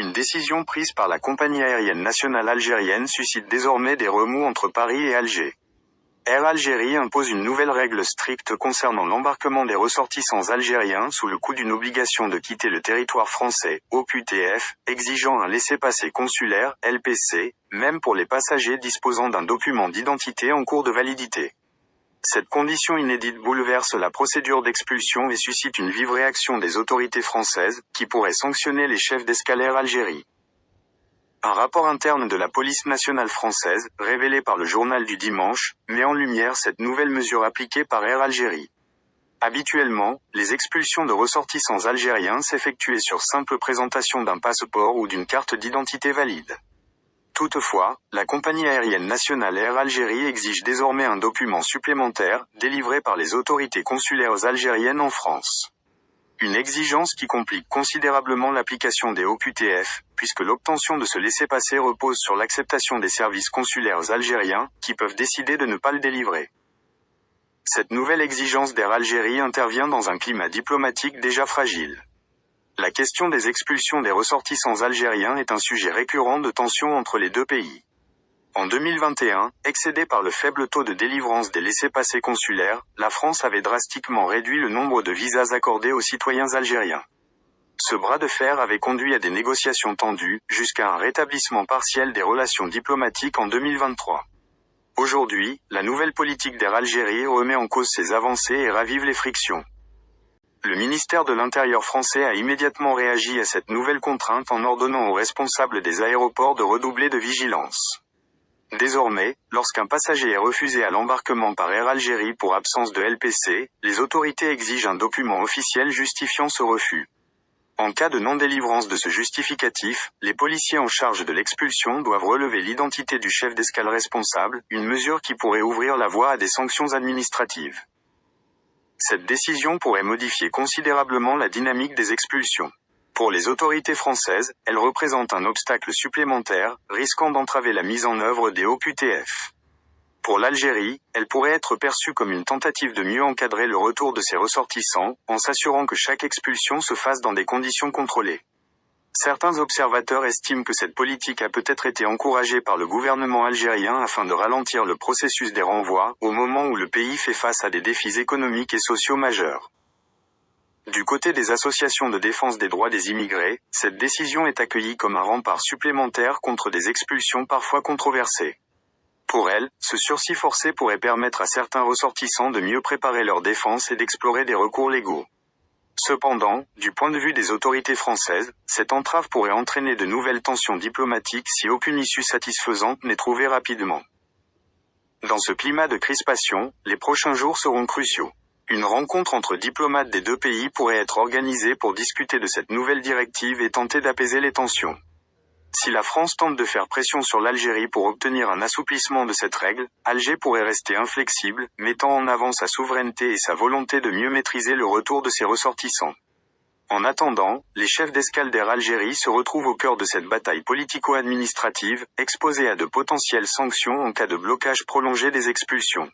Une décision prise par la compagnie aérienne nationale algérienne suscite désormais des remous entre Paris et Alger. Air Algérie impose une nouvelle règle stricte concernant l'embarquement des ressortissants algériens sous le coup d'une obligation de quitter le territoire français, OQTF, exigeant un laissez-passer consulaire, LPC, même pour les passagers disposant d'un document d'identité en cours de validité. Cette condition inédite bouleverse la procédure d'expulsion et suscite une vive réaction des autorités françaises, qui pourraient sanctionner les chefs d'escale Air Algérie. Un rapport interne de la police nationale française, révélé par le journal du dimanche, met en lumière cette nouvelle mesure appliquée par Air Algérie. Habituellement, les expulsions de ressortissants algériens s'effectuaient sur simple présentation d'un passeport ou d'une carte d'identité valide. Toutefois, la compagnie aérienne nationale Air Algérie exige désormais un document supplémentaire, délivré par les autorités consulaires algériennes en France. Une exigence qui complique considérablement l'application des OQTF, puisque l'obtention de ce laissez-passer repose sur l'acceptation des services consulaires algériens, qui peuvent décider de ne pas le délivrer. Cette nouvelle exigence d'Air Algérie intervient dans un climat diplomatique déjà fragile. La question des expulsions des ressortissants algériens est un sujet récurrent de tension entre les deux pays. En 2021, excédée par le faible taux de délivrance des laissez-passer consulaires, la France avait drastiquement réduit le nombre de visas accordés aux citoyens algériens. Ce bras de fer avait conduit à des négociations tendues, jusqu'à un rétablissement partiel des relations diplomatiques en 2023. Aujourd'hui, la nouvelle politique d'Air Algérie remet en cause ces avancées et ravive les frictions. Le ministère de l'Intérieur français a immédiatement réagi à cette nouvelle contrainte en ordonnant aux responsables des aéroports de redoubler de vigilance. Désormais, lorsqu'un passager est refusé à l'embarquement par Air Algérie pour absence de LPC, les autorités exigent un document officiel justifiant ce refus. En cas de non-délivrance de ce justificatif, les policiers en charge de l'expulsion doivent relever l'identité du chef d'escale responsable, une mesure qui pourrait ouvrir la voie à des sanctions administratives. Cette décision pourrait modifier considérablement la dynamique des expulsions. Pour les autorités françaises, elle représente un obstacle supplémentaire, risquant d'entraver la mise en œuvre des OQTF. Pour l'Algérie, elle pourrait être perçue comme une tentative de mieux encadrer le retour de ses ressortissants, en s'assurant que chaque expulsion se fasse dans des conditions contrôlées. Certains observateurs estiment que cette politique a peut-être été encouragée par le gouvernement algérien afin de ralentir le processus des renvois, au moment où le pays fait face à des défis économiques et sociaux majeurs. Du côté des associations de défense des droits des immigrés, cette décision est accueillie comme un rempart supplémentaire contre des expulsions parfois controversées. Pour elles, ce sursis forcé pourrait permettre à certains ressortissants de mieux préparer leur défense et d'explorer des recours légaux. Cependant, du point de vue des autorités françaises, cette entrave pourrait entraîner de nouvelles tensions diplomatiques si aucune issue satisfaisante n'est trouvée rapidement. Dans ce climat de crispation, les prochains jours seront cruciaux. Une rencontre entre diplomates des deux pays pourrait être organisée pour discuter de cette nouvelle directive et tenter d'apaiser les tensions. Si la France tente de faire pression sur l'Algérie pour obtenir un assouplissement de cette règle, Alger pourrait rester inflexible, mettant en avant sa souveraineté et sa volonté de mieux maîtriser le retour de ses ressortissants. En attendant, les chefs d'escale d'Air Algérie se retrouvent au cœur de cette bataille politico-administrative, exposés à de potentielles sanctions en cas de blocage prolongé des expulsions.